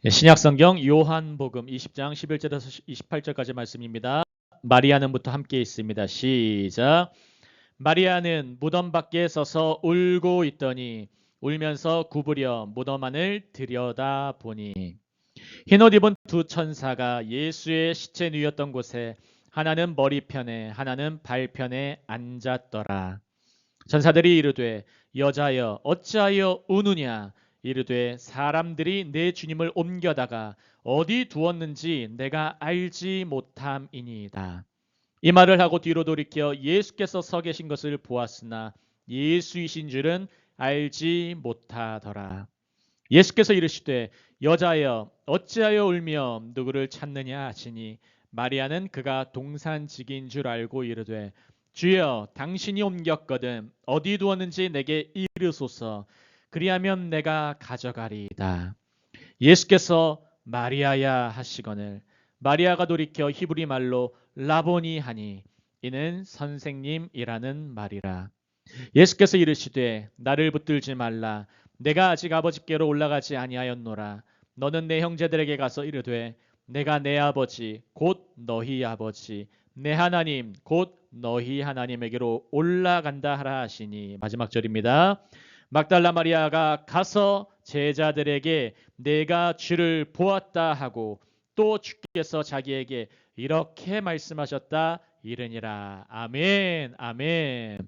신약성경 요한복음 20장 11절에서 28절까지 말씀입니다. 마리아는부터 함께 있습니다. 시작. 마리아는 무덤 밖에 서서 울고 있더니 울면서 구부려 무덤 안을 들여다보니 흰옷 입은 두 천사가 예수의 시체 누였던 곳에 하나는 머리편에 하나는 발편에 앉았더라. 천사들이 이르되 여자여 어찌하여 우느냐 이르되 사람들이 내 주님을 옮겨다가 어디 두었는지 내가 알지 못함이니이다. 이 말을 하고 뒤로 돌이켜 예수께서 서 계신 것을 보았으나 예수이신 줄은 알지 못하더라. 예수께서 이르시되 여자여 어찌하여 울며 누구를 찾느냐 하시니 마리아는 그가 동산직인 줄 알고 이르되 주여 당신이 옮겼거든 어디 두었는지 내게 이르소서 그리하면 내가 가져가리이다. 예수께서 마리아야 하시거늘 마리아가 돌이켜 히브리 말로 라보니 하니 이는 선생님이라는 말이라. 예수께서 이르시되 나를 붙들지 말라 내가 아직 아버지께로 올라가지 아니하였노라. 너는 내 형제들에게 가서 이르되 내가 내 아버지 곧 너희 아버지 내 하나님 곧 너희 하나님에게로 올라간다 하라 하시니. 마지막 절입니다. 막달라 마리아가 가서 제자들에게 내가 주를 보았다 하고 또 주께서 자기에게 이렇게 말씀하셨다 이르니라. 아멘. 아멘.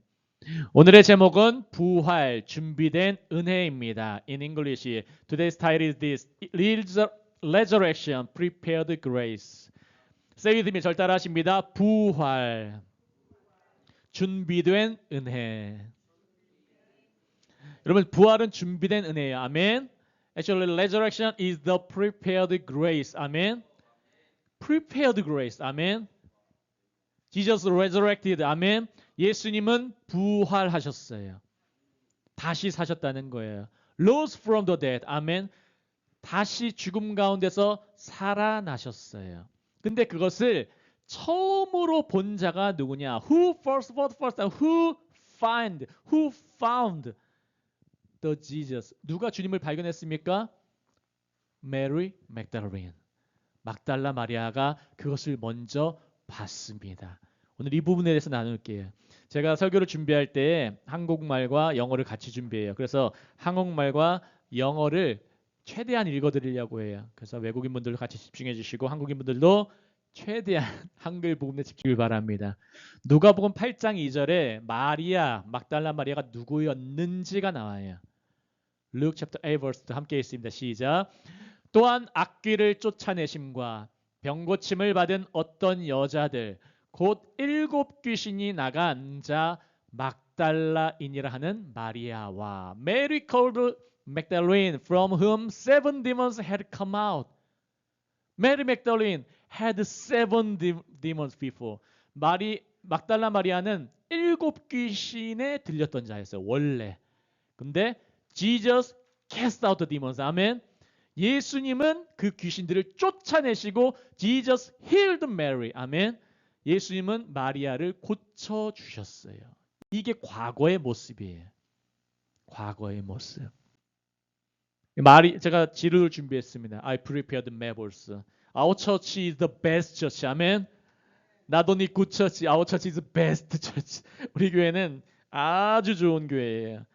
오늘의 제목은 부활 준비된 은혜입니다. In English, today's title is this: Resurrection, prepared grace. Say with me, 절 따라하십니다. 부활 준비된 은혜. 여러분 부활은 준비된 은혜예요. 아멘. Actually, resurrection is the prepared grace. 아멘. Prepared grace. 아멘. Jesus resurrected. 아멘. 예수님은 부활하셨어요. 다시 사셨다는 거예요. Rose from the dead. 아멘. 다시 죽음 가운데서 살아나셨어요. 근데 그것을 처음으로 본 자가 누구냐? Who found the Jesus? 누가 주님을 발견했습니까? Mary Magdalene. 막달라 마리아가 그것을 먼저 봤습니다. 오늘 이 부분에 대해서 나눌게요. 제가 설교를 준비할 때 한국말과 영어를 같이 준비해요. 그래서 한국말과 영어를 최대한 읽어드리려고 해요. 그래서 외국인분들도 같이 집중해 주시고 한국인분들도 최대한 한글 부분에 집중을 바랍니다. 누가복음 8장 2절에 마리아, 막달라 마리아가 누구였는지가 나와요. Luke chapter 8 verse 함께 있습니다. 시작. 또한 악귀를 쫓아내심과 병고침을 받은 어떤 여자들 곧 7 귀신이 나간 자 막달라인이라 하는 마리아와 Mary called Magdalene from whom 7 demons had come out. Mary Magdalene had 7 demons before. 막달라 마리아는 7 귀신에 들렸던 자였어요. 원래. 근데 Jesus cast out the demons. 아멘. 예수님은 그 귀신들을 쫓아내시고 Jesus healed Mary. 아멘. 예수님은 마리아를 고쳐주셨어요. 이게 과거의 모습이에요. 과거의 모습. 제가 지루를 준비했습니다. I prepared maps. Our church is the best church. 아멘. Not only good church, our church is the best church. 우리 교회는 아주 좋은 교회예요.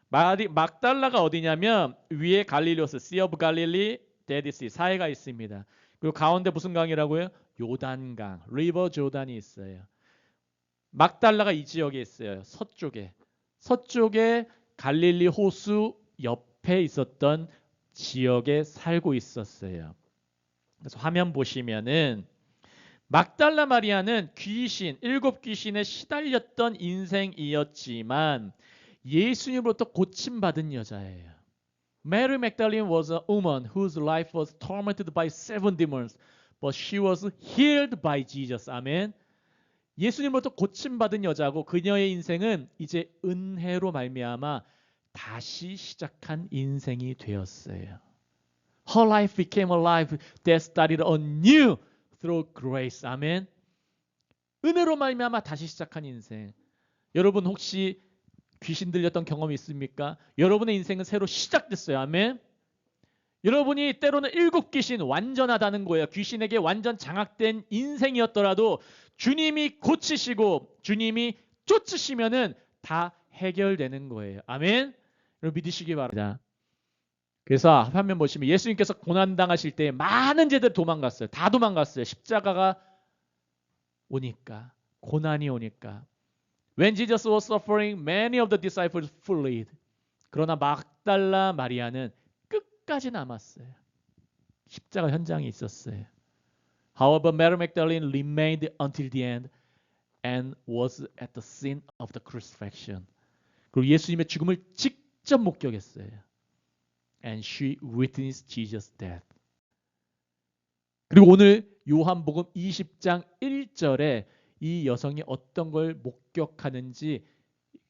막달라가 어디냐면 위에 갈릴리오스, Sea of Galilee, Dead Sea, 사해가 있습니다. 그리고 가운데 무슨 강이라고요? 요단강, 리버 조단이 있어요. 막달라가 이 지역에 있어요. 서쪽에 갈릴리 호수 옆에 있었던 지역에 살고 있었어요. 그래서 화면 보시면은 막달라 마리아는 7 귀신에 시달렸던 인생이었지만 예수님으로부터 고침받은 여자예요. Mary Magdalene was a woman whose life was tormented by 7 demons, but she was healed by Jesus. 아멘. 예수님으로부터 고침받은 여자고 그녀의 인생은 이제 은혜로 말미암아 다시 시작한 인생이 되었어요. Her life became a life that started anew through grace. 아멘. 은혜로 말미암아 다시 시작한 인생. 여러분 혹시 귀신 들렸던 경험이 있습니까? 여러분의 인생은 새로 시작됐어요. 아멘. 여러분이 때로는 일곱 귀신 완전하다는 거예요. 귀신에게 완전 장악된 인생이었더라도 주님이 고치시고 주님이 쫓으시면은 다 해결되는 거예요. 아멘. 여러분 믿으시기 바랍니다. 그래서 화면 보시면 예수님께서 고난당하실 때 많은 제들 도망갔어요. 다 도망갔어요. 십자가가 오니까, 고난이 오니까. When Jesus was suffering, many of the disciples fled. 그러나 막달라 마리아는 끝까지 남았어요. 십자가 현장에 있었어요. However, Mary Magdalene remained until the end and was at the scene of the crucifixion. 그리고 예수님의 죽음을 직접 목격했어요. And she witnessed Jesus' death. 그리고 오늘 요한복음 20장 1절에 이 여성이 어떤 걸 목격하는지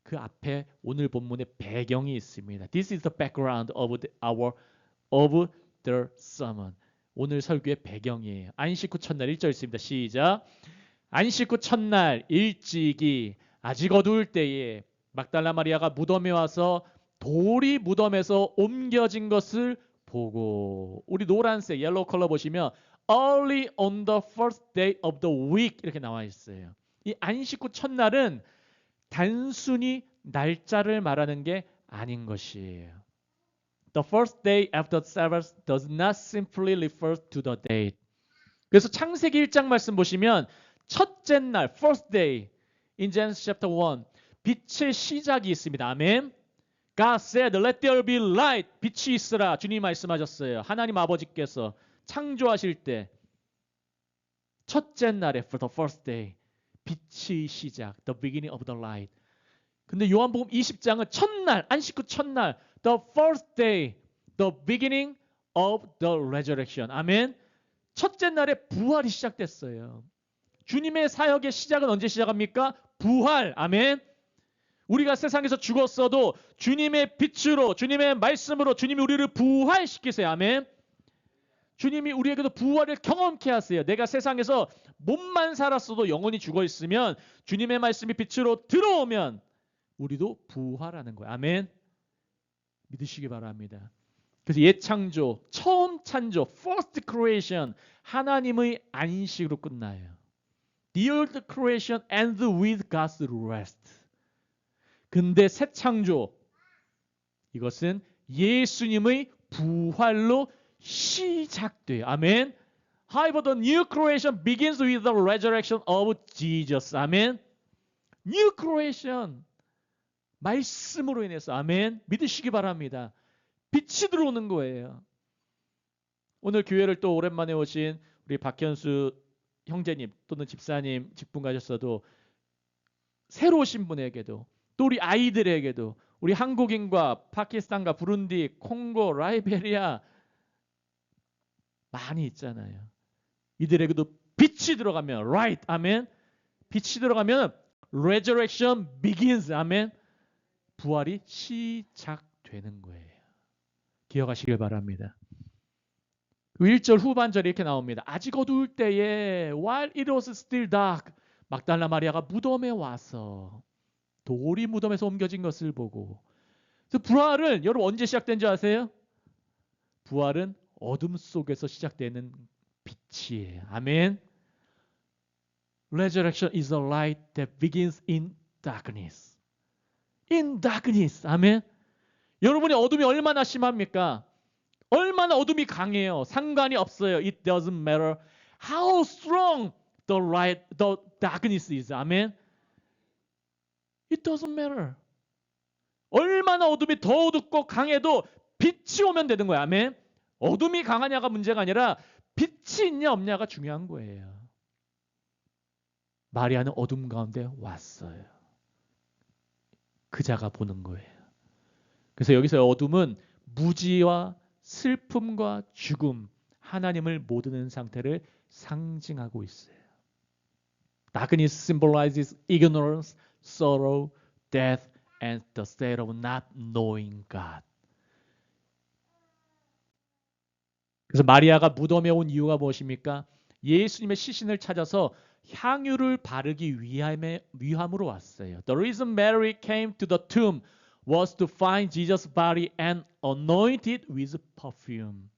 그 앞에 오늘 본문의 배경이 있습니다. This is the background of the sermon. 오늘 설교의 배경이에요. 안식 후 첫날 1절 있습니다. 시작. 안식 후 첫날 일찍이 아직 어두울 때에 막달라 마리아가 무덤에 와서 돌이 무덤에서 옮겨진 것을 보고, 우리 노란색 옐로우 컬러 보시면 early on the first day of the week 이렇게 나와 있어요. 이 안식 후 첫날은 단순히 날짜를 말하는 게 아닌 것이에요. The first day after Sabbath does not simply refer to the date. 그래서 창세기 1장 말씀 보시면 첫째 날, first day, in Genesis chapter 1, 빛의 시작이 있습니다. 아멘. God said, let there be light. 빛이 있으라. 주님이 말씀하셨어요. 하나님 아버지께서 창조하실 때 첫째 날에 for the first day, 빛의 시작, the beginning of the light. 근데 요한복음 20장은 첫날, 안식 후 첫날, the first day, the beginning of the resurrection. 아멘. 첫째 날에 부활이 시작됐어요. 주님의 사역의 시작은 언제 시작합니까? 부활. 아멘. 우리가 세상에서 죽었어도 주님의 빛으로, 주님의 말씀으로 주님이 우리를 부활시키세요. 아멘. 주님이 우리에게도 부활을 경험케 하세요. 내가 세상에서 몸만 살았어도 영혼이 죽어 있으면 주님의 말씀이 빛으로 들어오면 우리도 부활하는 거예요. 아멘. 믿으시기 바랍니다. 그래서 옛 창조, 처음 창조, first creation, 하나님의 안식으로 끝나요. The old creation ends with God's rest. 근데 새 창조, 이것은 예수님의 부활로 시작돼요. 아멘. However, the new creation begins with the resurrection of Jesus. 아멘. New creation. 말씀으로 인해서. 아멘. 믿으시기 바랍니다. 빛이 들어오는 거예요. 오늘 교회를 또 오랜만에 오신 우리 박현수 형제님 또는 집사님 직분 가셨어도 새로 오신 분에게도 또 우리 아이들에게도 우리 한국인과 파키스탄과 부룬디, 콩고, 라이베리아 많이 있잖아요. 이들에게도 빛이 들어가면 right, 아멘. 빛이 들어가면 resurrection begins, 아멘. 부활이 시작되는 거예요. 기억하시길 바랍니다. 1절 후반절에 이렇게 나옵니다. 아직 어두울 때에 while it was still dark, 막달라 마리아가 무덤에 와서 돌이 무덤에서 옮겨진 것을 보고. 그래서 부활은 여러분 언제 시작된지 아세요? 부활은 어둠 속에서 시작되는 빛이에요. 아멘. Resurrection is a light that begins in darkness. In darkness. 아멘. 여러분의 어둠이 얼마나 심합니까? 얼마나 어둠이 강해요. 상관이 없어요. It doesn't matter how strong the darkness is. 아멘. It doesn't matter. 얼마나 어둠이 더 어둡고 강해도 빛이 오면 되는 거야. 아멘. 어둠이 강하냐가 문제가 아니라 빛이 있냐 없냐가 중요한 거예요. 마리아는 어둠 가운데 왔어요. 그자가 보는 거예요. 그래서 여기서 어둠은 무지와 슬픔과 죽음, 하나님을 모르는 상태를 상징하고 있어요. Darkness symbolizes ignorance, sorrow, death, and the state of not knowing God. 그래서 마리아가 무덤에 온 이유가 무엇입니까? 예수님의 시신을 찾아서 향유를 바르기 위함으로 왔어요. The reason Mary came to the tomb was to find Jesus' body and anoint it with perfume.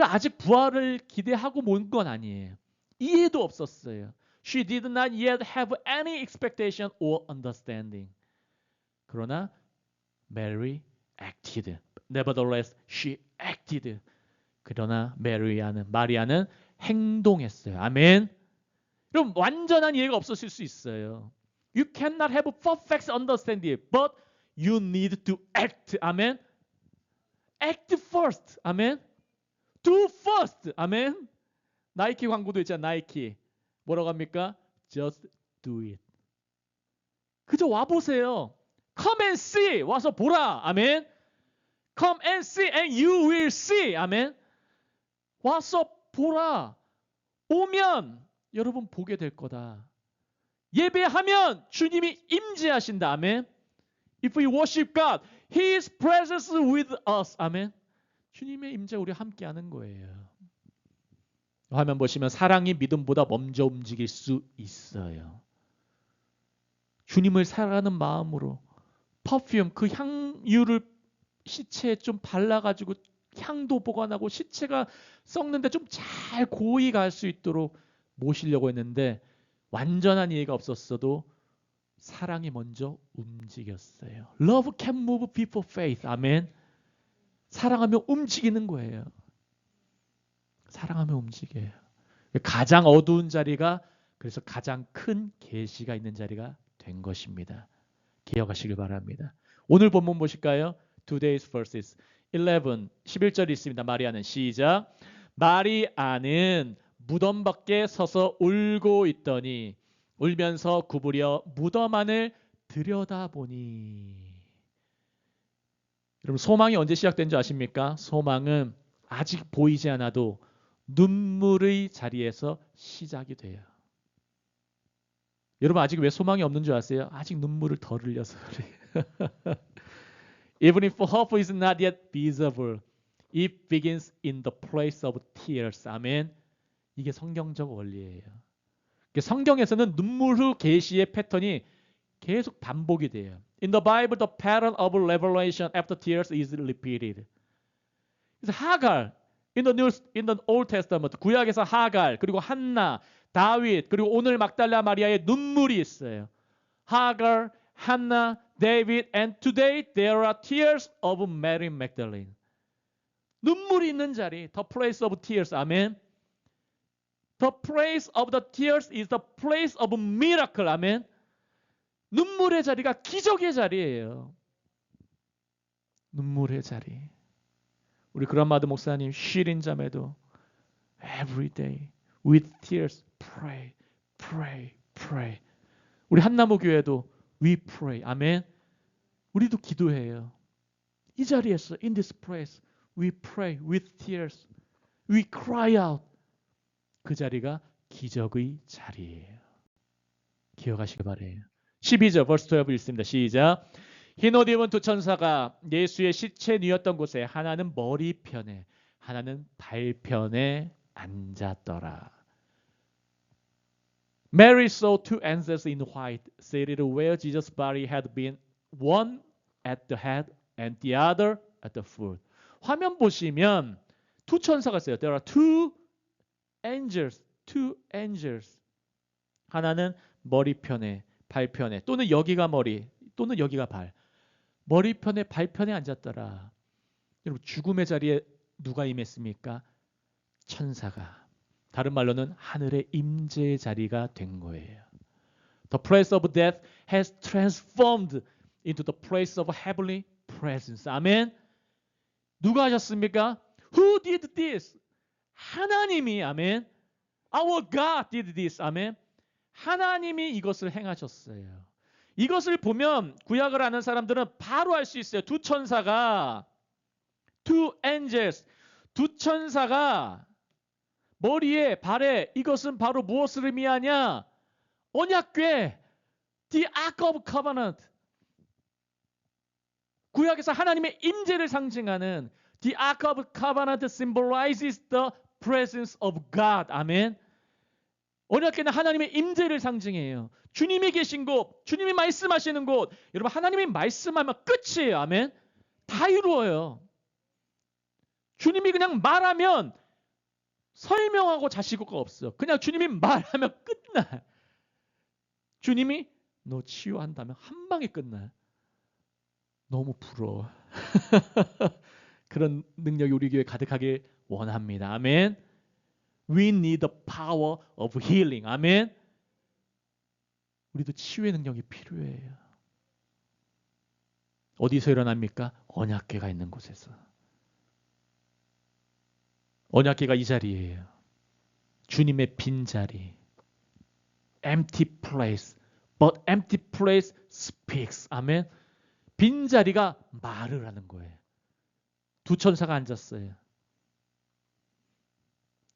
아직 부활을 기대하고 온 건 아니에요. 이해도 없었어요. She did not yet have any expectation or understanding. 그러나 Mary acted. Nevertheless, she acted. 그러나 마리아는 행동했어요. 아멘. 그럼 완전한 이해가 없었을 수 있어요. You cannot have perfect understanding, but you need to act. 아멘. Act first. 아멘. Do first. 아멘. 나이키 광고도 있잖아요. 나이키. 뭐라고 합니까? Just do it. 그저 와보세요. Come and see. 와서 보라. 아멘. Come and see and you will see. 아멘. 와서 보라. 오면 여러분 보게 될 거다. 예배하면 주님이 임재하신다. 아멘. If we worship God, His presence with us. 아멘. 주님의 임재가 우리 함께하는 거예요. 화면 보시면 사랑이 믿음보다 먼저 움직일 수 있어요. 주님을 사랑하는 마음으로 퍼퓸 그 향유를 시체에 좀 발라가지고 향도 보관하고 시체가 썩는데 좀 잘 고이 갈 수 있도록 모시려고 했는데 완전한 이해가 없었어도 사랑이 먼저 움직였어요. Love can move people faith. 아멘. 사랑하면 움직이는 거예요. 사랑하면 움직여요. 가장 어두운 자리가 그래서 가장 큰 계시가 있는 자리가 된 것입니다. 기억하시길 바랍니다. 오늘 본문 보실까요? Today's verses 11절 있습니다. 마리아는 시작. 마리아는 무덤 밖에 서서 울고 있더니 울면서 구부려 무덤 안을 들여다보니. 여러분 소망이 언제 시작된 줄 아십니까? 소망은 아직 보이지 않아도 눈물의 자리에서 시작이 돼요. 여러분 아직 왜 소망이 없는 줄 아세요? 아직 눈물을 덜 흘려서 그래요. Even if hope is not yet visible, it begins in the place of tears. 아멘. 이게 성경적 원리예요. 성경에서는 눈물 후 계시의 패턴이 계속 반복이 돼요. In the Bible, the pattern of revelation after tears is repeated. 그래서 하갈, in the Old Testament, 구약에서 하갈, 그리고 한나, 다윗, 그리고 오늘 막달라 마리아의 눈물이 있어요. 하갈, 한나, David, and today there are tears of Mary Magdalene. 눈물이 있는 자리, the place of tears. 아멘. The place of the tears is the place of miracle. 아멘. 눈물의 자리가 기적의 자리예요. 눈물의 자리. 우리 그란마드 목사님 쉬린 잠에도 every day with tears pray, pray, pray. 우리 한나무 교회도 we pray. 아멘. 우리도 기도해요. 이 자리에서 in this place we pray with tears. We cry out. 그 자리가 기적의 자리예요. 기억하시기 바래요. 12절 verse 12 읽습니다. 시작. 흰 옷 입은 두 천사가 예수의 시체 뉘었던 곳에 하나는 머리편에 하나는 발편에 앉았더라. Mary saw two angels in white seated where Jesus' body had been, one at the head and the other at the foot. 화면 보시면 두 천사가 있어요. There are two angels. 하나는 머리편에, 발편에, 또는 여기가 머리, 또는 여기가 발. 머리편에, 발편에 앉았더라. 여러분 죽음의 자리에 누가 임했습니까? 천사가. 다른 말로는 하늘의 임재의 자리가 된 거예요. The place of death has transformed into the place of heavenly presence. 아멘. 누가 하셨습니까? Who did this? 하나님이. 아멘. Our God did this. 아멘. 하나님이 이것을 행하셨어요. 이것을 보면 구약을 아는 사람들은 바로 알 수 있어요. 두 천사가 two angels 두 천사가 머리에 발에 이것은 바로 무엇을 의미하냐? 언약궤 The Ark of Covenant. 구약에서 하나님의 임재를 상징하는 The Ark of Covenant symbolizes the presence of God. 아멘. 언약궤는 하나님의 임재를 상징해요. 주님이 계신 곳, 주님이 말씀하시는 곳. 여러분 하나님이 말씀하면 끝이에요. 아멘. 다 이루어요. 주님이 그냥 말하면 설명하고 자시고가 없어. 그냥 주님이 말하면 끝나. 주님이 너 치유한다면 한 방에 끝나. 너무 부러워. 그런 능력이 우리 교회에 가득하길 원합니다. 아멘. We need the power of healing. 아멘. 우리도 치유의 능력이 필요해요. 어디서 일어납니까? 언약궤가 있는 곳에서. 언약궤가 이 자리예요. 주님의 빈자리. Empty place. But empty place speaks. 아멘. 빈자리가 말을 하는 거예요. 두 천사가 앉았어요.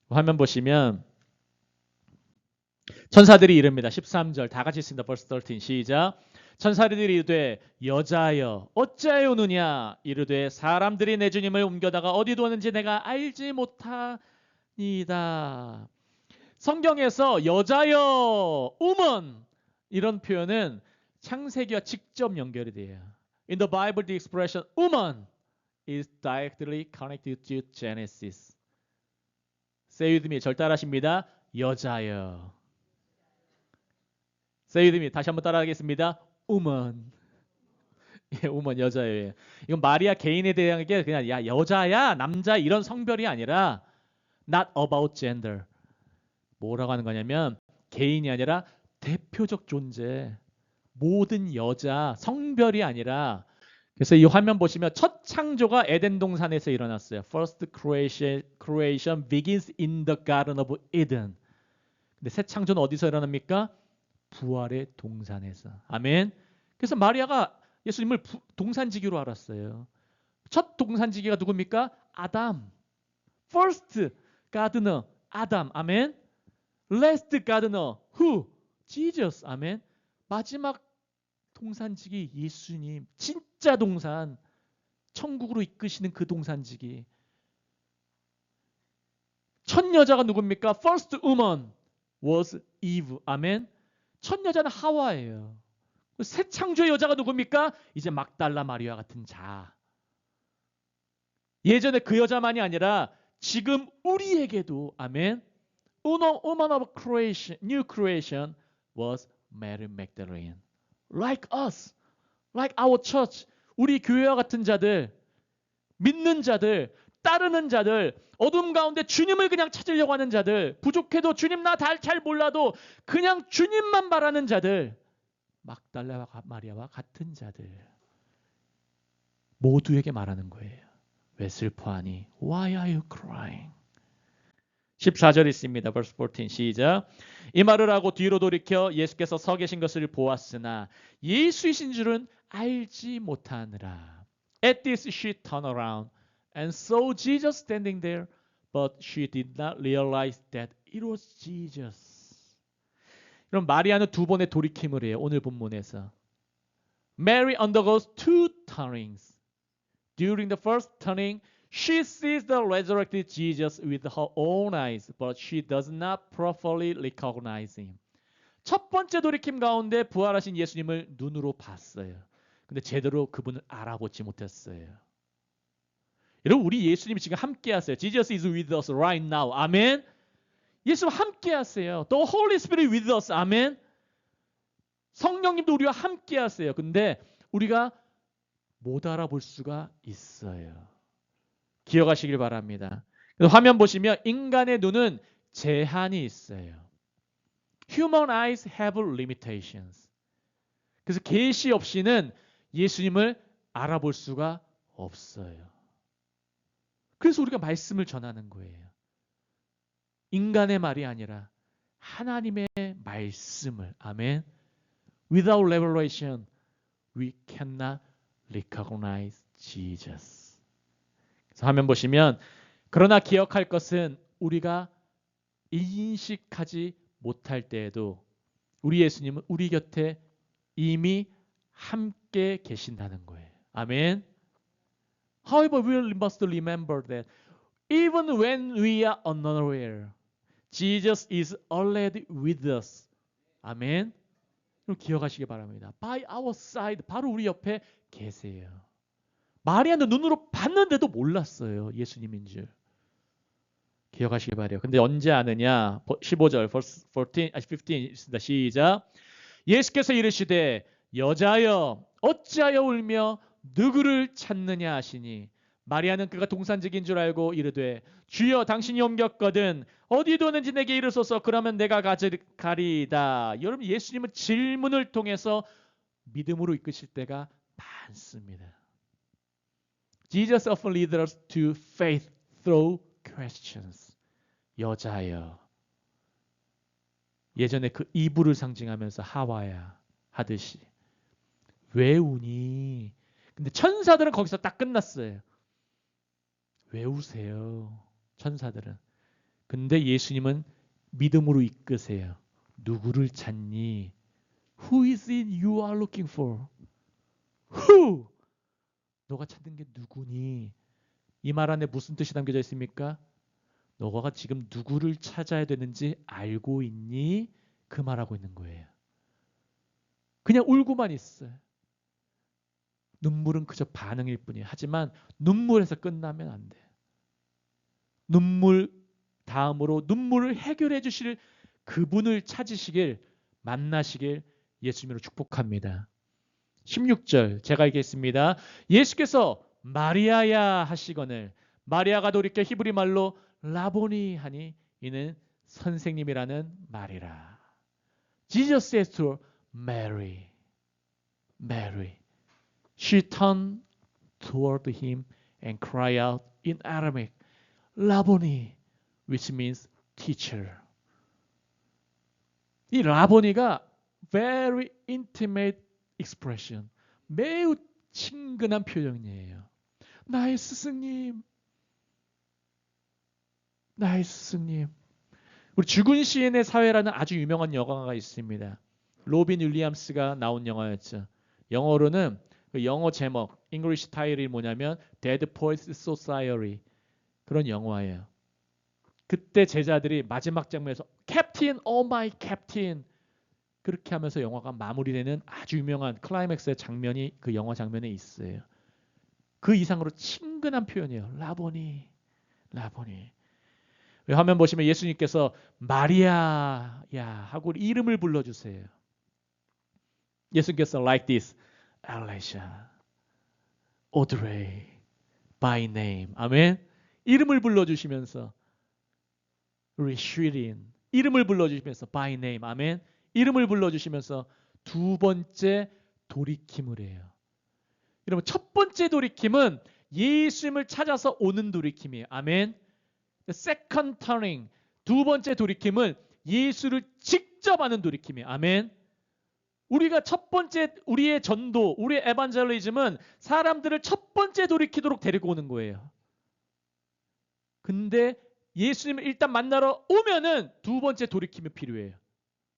화면 보시면 천사들이 이릅니다. 13절 다 같이 있습니다. verse 13 시작. 천사들이 이르되 여자여 어찌하여 우느냐 이르되 사람들이 내 주님을 옮겨다가 어디 두었는지 내가 알지 못하니이다. 성경에서 여자여 woman 이런 표현은 창세기와 직접 연결이 돼요. In the Bible the expression woman is directly connected to Genesis. Say with me. 절 따라하십니다. 여자여. Say with me. 다시 한번 따라하겠습니다. woman. 예, woman 여자예요. 이건 마리아 개인에 대한 게 그냥 야 여자야 남자 이런 성별이 아니라 not about gender. 뭐라고 하는 거냐면 개인이 아니라 대표적 존재. 모든 여자 성별이 아니라 그래서 이 화면 보시면 첫 창조가 에덴 동산에서 일어났어요. First creation begins in the Garden of Eden. 근데 새 창조는 어디서 일어납니까? 부활의 동산에서. 아멘. 그래서 마리아가 예수님을 동산지기로 알았어요. 첫 동산지기가 누굽니까? 아담. First gardener 아담. 아멘. Last gardener who? Jesus. 아멘. 마지막 동산지기 예수님. 진짜 동산. 천국으로 이끄시는 그 동산지기. 첫 여자가 누굽니까? First woman was Eve. 아멘. 첫 여자는 하와예요. 새 창조의 여자가 누굽니까? 이제 막달라 마리아 같은 자. 예전에 그 여자만이 아니라 지금 우리에게도 아멘. Woman of creation, new creation was Mary Magdalene. Like us, like our church. 우리 교회와 같은 자들, 믿는 자들, 따르는 자들, 어둠 가운데 주님을 그냥 찾으려고 하는 자들, 부족해도 주님 나 잘 몰라도 그냥 주님만 바라는 자들, 막달라와 마리아와 같은 자들 모두에게 말하는 거예요. 왜 슬퍼하니? Why are you crying? 14절 있습니다. verse 14 시작. 이 말을 하고 뒤로 돌이켜 예수께서 서 계신 것을 보았으나 예수이신 줄은 알지 못하느라. At this she turned around and saw Jesus standing there, but she did not realize that it was Jesus. 그럼 마리아는 두 번의 돌이킴을 해요. 오늘 본문에서. Mary undergoes two turnings. During the first turning, she sees the resurrected Jesus with her own eyes, but she does not properly recognize him. 첫 번째 돌이킴 가운데 부활하신 예수님을 눈으로 봤어요. 근데 제대로 그분을 알아보지 못했어요. 여러분 우리 예수님이 지금 함께 하세요. Jesus is with us right now. 아멘. 예수님 함께 하세요. The Holy Spirit with us. 아멘. 성령님도 우리와 함께 하세요. 근데 우리가 못 알아볼 수가 있어요. 기억하시길 바랍니다. 화면 보시면 인간의 눈은 제한이 있어요. Human eyes have limitations. 그래서 계시 없이는 예수님을 알아볼 수가 없어요. 그래서 우리가 말씀을 전하는 거예요. 인간의 말이 아니라 하나님의 말씀을. 아멘. Without revelation, we cannot recognize Jesus. 그래서 화면 보시면 그러나 기억할 것은 우리가 인식하지 못할 때에도 우리 예수님은 우리 곁에 이미 함께 계신다는 거예요. 아멘. However, we must remember that even when we are unaware, Jesus is already with us. 아멘. 기억하시기 바랍니다. By our side, 바로 우리 옆에 계세요. 마리아는 눈으로 봤는데도 몰랐어요. 예수님인 줄. 기억하시기 바래요. 근데 언제 아느냐? 15절, verse 15 있습니다. 시작. 예수께서 이르시되 여자여 어찌하여 울며 누구를 찾느냐 하시니 마리아는 그가 동산직인 줄 알고 이르되 주여 당신이 옮겼거든 어디 두었는지 내게 이르소서 그러면 내가 가져가리이다. 여러분 예수님은 질문을 통해서 믿음으로 이끄실 때가 많습니다. Jesus often leads us to faith through questions. 여자여. 예전에 그 이불을 상징하면서 하와야 하듯이 왜 우니? 근데 천사들은 거기서 딱 끝났어요. 왜 우세요? 천사들은. 근데 예수님은 믿음으로 이끄세요. 누구를 찾니? Who is it you are looking for? Who? 너가 찾는 게 누구니? 이 말 안에 무슨 뜻이 담겨져 있습니까? 너가 지금 누구를 찾아야 되는지 알고 있니? 그 말하고 있는 거예요. 그냥 울고만 있어요. 눈물은 그저 반응일 뿐이에요. 하지만 눈물에서 끝나면 안 돼요. 눈물 다음으로 눈물을 해결해 주실 그분을 찾으시길 만나시길 예수님으로 축복합니다. 16절 제가 읽겠습니다. 예수께서 마리아야 하시거늘 마리아가 돌이켜 히브리 말로 라보니 하니 이는 선생님이라는 말이라. Jesus says to Mary, Mary. She turned toward him and cried out in Aramaic, 라보니, which means teacher. 이 라보니가 very intimate expression, 매우 친근한 표현이에요. 나의 스승님, 나의 스승님. 우리 죽은 시인의 사회라는 아주 유명한 영화가 있습니다. 로빈 윌리엄스가 나온 영화였죠. 영어로는 그 영어 제목, English 타이틀이 뭐냐면 Dead Poets Society 그런 영화예요. 그때 제자들이 마지막 장면에서 Captain, oh my Captain 그렇게 하면서 영화가 마무리되는 아주 유명한 클라이맥스의 장면이 그 영화 장면에 있어요. 그 이상으로 친근한 표현이에요. 라보니, 라보니. 화면 보시면 예수님께서 마리아야 하고 이름을 불러주세요. 예수님께서 like this, Elisha, Audrey, by name. 아멘. 이름을 불러주시면서 우리 슈린 이름을 불러주시면서 by name. 아멘. 이름을 불러주시면서 두 번째 돌이킴을 해요. 여러분 첫 번째 돌이킴은 예수님을 찾아서 오는 돌이킴이에요. 아멘. The second turning 두 번째 돌이킴은 예수를 직접 하는 돌이킴이에요. 아멘. 우리가 첫 번째 우리의 전도, 우리의 에반젤리즘은 사람들을 첫 번째 돌이키도록 데리고 오는 거예요. 근데 예수님을 일단 만나러 오면은 두 번째 돌이킴이 필요해요.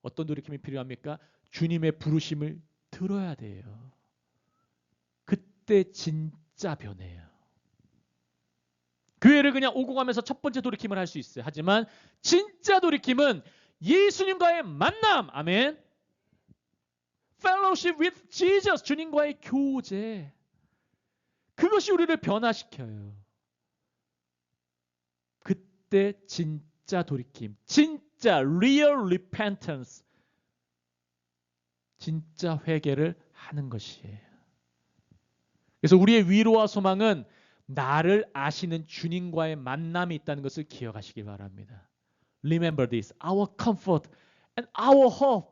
어떤 돌이킴이 필요합니까? 주님의 부르심을 들어야 돼요. 그때 진짜 변해요. 교회를 그냥 오고 가면서 첫 번째 돌이킴을 할 수 있어요. 하지만 진짜 돌이킴은 예수님과의 만남. 아멘. Fellowship with Jesus. 주님과의 교제. 그것이 우리를 변화시켜요. 그때 진짜 돌이킴. 진짜 real repentance. 진짜 회개를 하는 것이에요. 그래서 우리의 위로와 소망은 나를 아시는 주님과의 만남이 있다는 것을 기억하시기 바랍니다. Remember this. Our comfort and our hope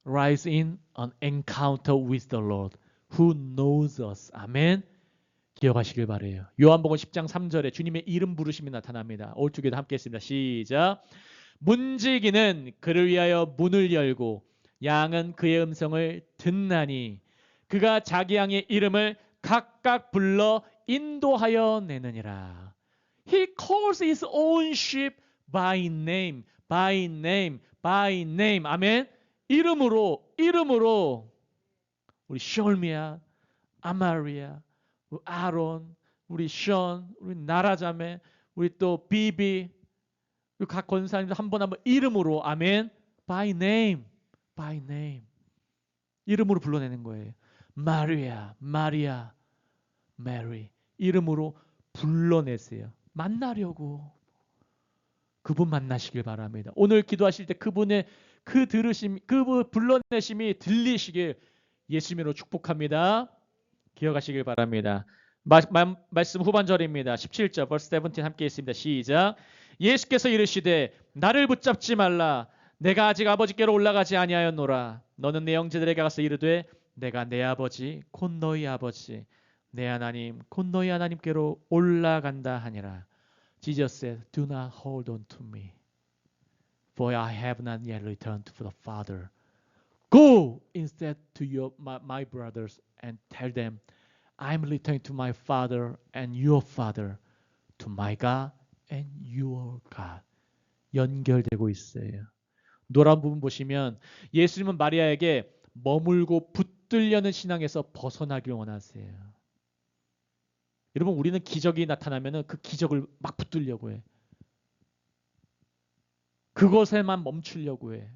rise in an encounter with the Lord who knows us. 아멘. 기억하시길 바래요. 요한복음 10장 3절에 주님의 이름 부르심이 나타납니다. All together 함께 했습니다. 시작. 문지기는 그를 위하여 문을 열고 양은 그의 음성을 듣나니 그가 자기 양의 이름을 각각 불러 인도하여 내느니라. He calls his own sheep by name, by name, by name. 아멘. 이름으로, 이름으로. 우리 숄미야, 아마리아, 우리 아론, 우리 션, 우리 나라자매, 우리 또 비비, 우리 각 권사님들 한 번 한 번 이름으로. 아멘. By name, by name. 이름으로 불러내는 거예요. 마리아, 마리아, 메리. 이름으로 불러내세요. 만나려고. 그분 만나시길 바랍니다. 오늘 기도하실 때 그분의 그 들으심, 그 불러내심이 들리시길 예수님으로 축복합니다. 기억하시길 바랍니다. 말씀 후반절입니다. 17절 verse 17 함께 있습니다. 시작. 예수께서 이르시되 나를 붙잡지 말라. 내가 아직 아버지께로 올라가지 아니하였노라. 너는 내 형제들에게 가서 이르되 내가 내 아버지 곧 너희 아버지 내 하나님 곧 너희 하나님께로 올라간다 하니라. Jesus said, do not hold on to me, for I have not yet returned to the Father. Go instead to my brothers and tell them, I'm returning to my Father and your Father, to my God and your God. 연결되고 있어요. 노란 부분 보시면 예수님은 마리아에게 머물고 붙들려는 신앙에서 벗어나길 원하세요. 여러분 우리는 기적이 나타나면 그 기적을 막 붙들려고 해. 그것에만 멈추려고 해.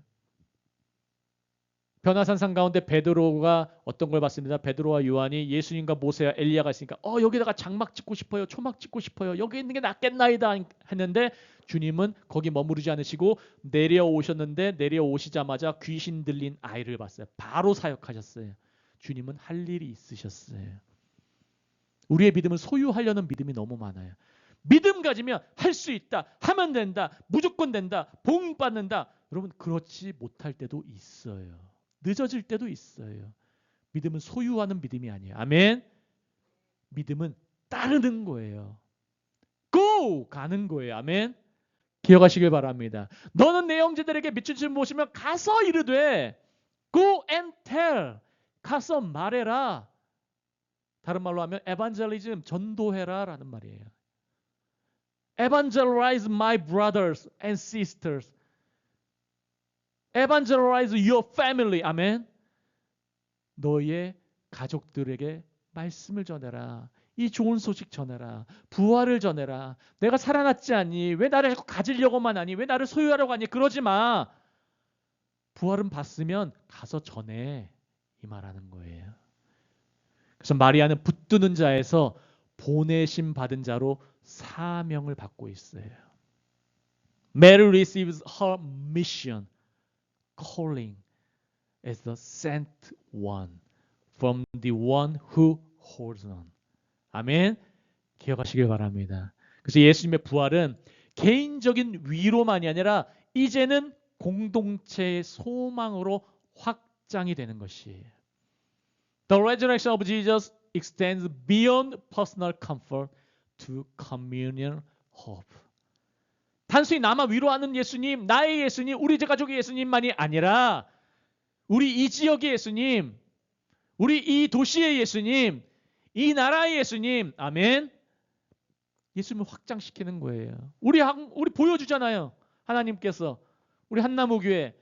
변화산상 가운데 베드로가 어떤 걸 봤습니다. 베드로와 요한이 예수님과 모세와 엘리야가 있으니까 여기다가 장막 짓고 싶어요. 초막 짓고 싶어요. 여기 있는 게 낫겠나이다 했는데 주님은 거기 머무르지 않으시고 내려오셨는데 내려오시자마자 귀신 들린 아이를 봤어요. 바로 사역하셨어요. 주님은 할 일이 있으셨어요. 우리의 믿음은 소유하려는 믿음이 너무 많아요. 믿음 가지면 할 수 있다. 하면 된다. 무조건 된다. 복 받는다. 여러분 그렇지 못할 때도 있어요. 늦어질 때도 있어요. 믿음은 소유하는 믿음이 아니에요. 아멘. 믿음은 따르는 거예요. Go! 가는 거예요. 아멘. 기억하시길 바랍니다. 너는 내 형제들에게 밑줄 좀 보시면 가서 이르되 Go and tell. 가서 말해라. 다른 말로 하면 evangelism, 전도해라 라는 말이에요. Evangelize my brothers and sisters. Evangelize your family. 아멘. 너의 가족들에게 말씀을 전해라. 이 좋은 소식 전해라. 부활을 전해라. 내가 살아났지 않니? 왜 나를 자꾸 가지려고만 하니? 왜 나를 소유하려고 하니? 그러지 마. 부활은 봤으면 가서 전해. 이 말하는 거예요. 그래서 마리아는 붙드는 자에서 보내심 받은 자로 사명을 받고 있어요. Mary receives her mission, calling as the sent one from the one who holds on. 아멘. 기억하시길 바랍니다. 그래서 예수님의 부활은 개인적인 위로만이 아니라 이제는 공동체의 소망으로 확장이 되는 것이에요. The resurrection of Jesus extends beyond personal comfort to communal hope. 단순히 나만 위로하는 예수님, 나의 예수님, 우리 가족의 예수님만이 아니라 우리 이 지역의 예수님, 우리 이 도시의 예수님, 이 나라의 예수님, 아멘. 예수님을 확장시키는 거예요. 우리 보여주잖아요. 하나님께서 우리 한나무교회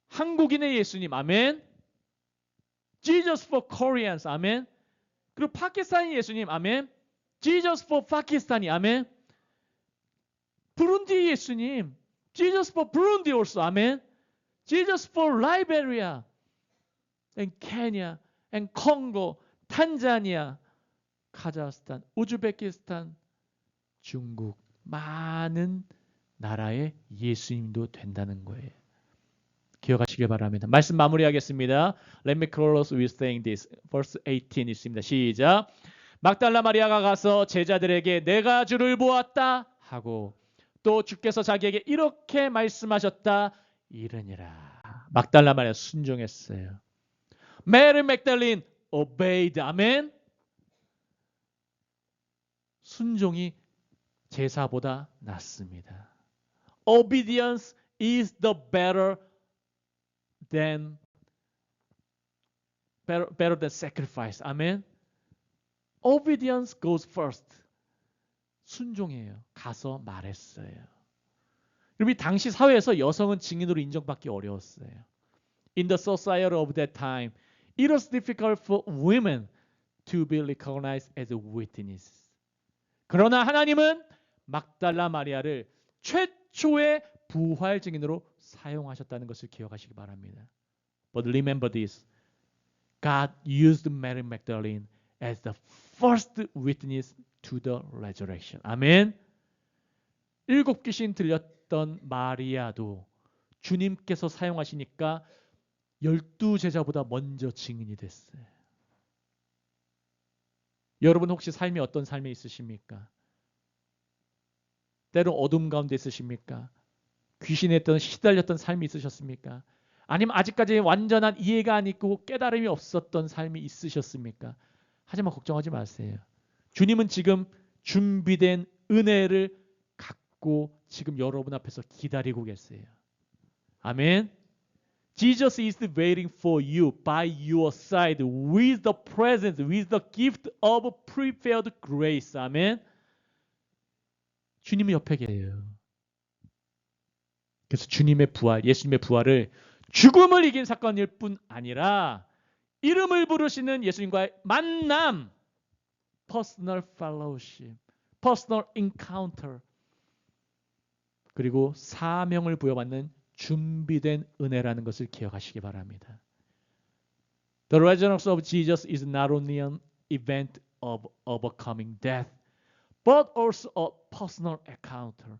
한국인의 예수님, 아멘. Jesus for Koreans, 아멘. 그리고 파키스탄 예수님, 아멘. Jesus for 파키스탄이, 아멘. 부룬디 예수님, Jesus for Burundi also, 아멘. Jesus for Liberia, and Kenya, and Congo, 탄자니아, 카자흐스탄, 우즈베키스탄, 중국, 많은 나라의 예수님도 된다는 거예요. 기억하시길 바랍니다. 말씀 마무리하겠습니다. Let me close with saying this. Verse 18 있습니다. 시작. 막달라 마리아가 가서 제자들에게 내가 주를 보았다 하고 또 주께서 자기에게 이렇게 말씀하셨다 이르니라. 막달라 마리아 순종했어요. 메리 맥달린 obeyed. 아멘. 순종이 제사보다 낫습니다. Obedience is the better than sacrifice. 아멘. Obedience goes first. 순종이에요. 가서 말했어요. 여러분 당시 사회에서 여성은 증인으로 인정받기 어려웠어요. In the society of that time, it was difficult for women to be recognized as a witness. 그러나 하나님은 막달라 마리아를 최초의 부활 증인으로 사용하셨다는 것을 기억하시기 바랍니다. But remember this. God used Mary Magdalene as the first witness to the resurrection. 아멘. 7 귀신 들렸던 마리아도 주님께서 사용하시니까 12제자보다 먼저 증인이 됐어요. 여러분 혹시 삶이 어떤 삶이 있으십니까? 때로 어둠 가운데 있으십니까? 귀신에 시달렸던 삶이 있으셨습니까? 아니면 아직까지 완전한 이해가 안 있고 깨달음이 없었던 삶이 있으셨습니까? 하지만 걱정하지 마세요. 주님은 지금 준비된 은혜를 갖고 지금 여러분 앞에서 기다리고 계세요. 아멘. Jesus is waiting for you by your side with the presence, with the gift of prepared grace. 아멘. 주님은 옆에 계세요. 그래서 주님의 부활, 예수님의 부활을 죽음을 이긴 사건일 뿐 아니라 이름을 부르시는 예수님과의 만남, personal fellowship, personal encounter, 그리고 사명을 부여받는 준비된 은혜라는 것을 기억하시기 바랍니다. The resurrection of Jesus is not only an event of overcoming death, but also a personal encounter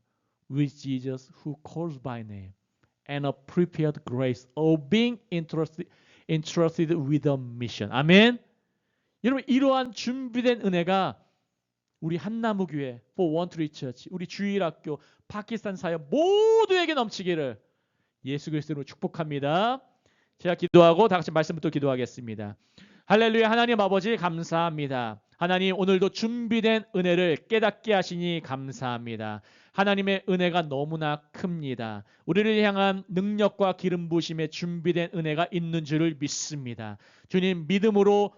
with Jesus who calls by name and a prepared grace of being entrusted with a mission. 아멘. 여러분 이러한 준비된 은혜가 우리 한나무교회, For One Tree Church, 우리 주일학교, 파키스탄 사역 모두에게 넘치기를 예수 그리스도로 축복합니다. 제가 기도하고 다 같이 말씀부터 기도하겠습니다. 할렐루야. 하나님 아버지 감사합니다. 하나님 오늘도 준비된 은혜를 깨닫게 하시니 감사합니다. 하나님의 은혜가 너무나 큽니다. 우리를 향한 능력과 기름 부으심에 준비된 은혜가 있는 줄을 믿습니다. 주님 믿음으로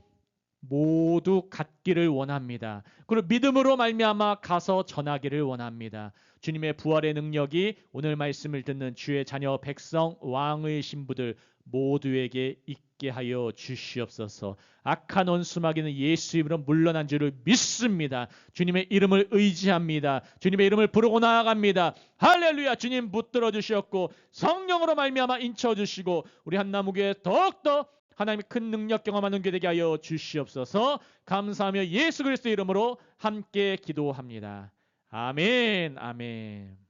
모두 갖기를 원합니다. 그리고 믿음으로 말미암아 가서 전하기를 원합니다. 주님의 부활의 능력이 오늘 말씀을 듣는 주의 자녀 백성 왕의 신부들 모두에게 있게 하여 주시옵소서. 악한 원수마귀는 예수 이름으로 물러난 줄을 믿습니다. 주님의 이름을 의지합니다. 주님의 이름을 부르고 나아갑니다. 할렐루야. 주님 붙들어 주시옵고 성령으로 말미암아 인쳐 주시고 우리 한나무교회 더욱더 하나님의 큰 능력 경험하는 게 되게 하여 주시옵소서. 감사하며 예수 그리스도 이름으로 함께 기도합니다. 아멘. 아멘.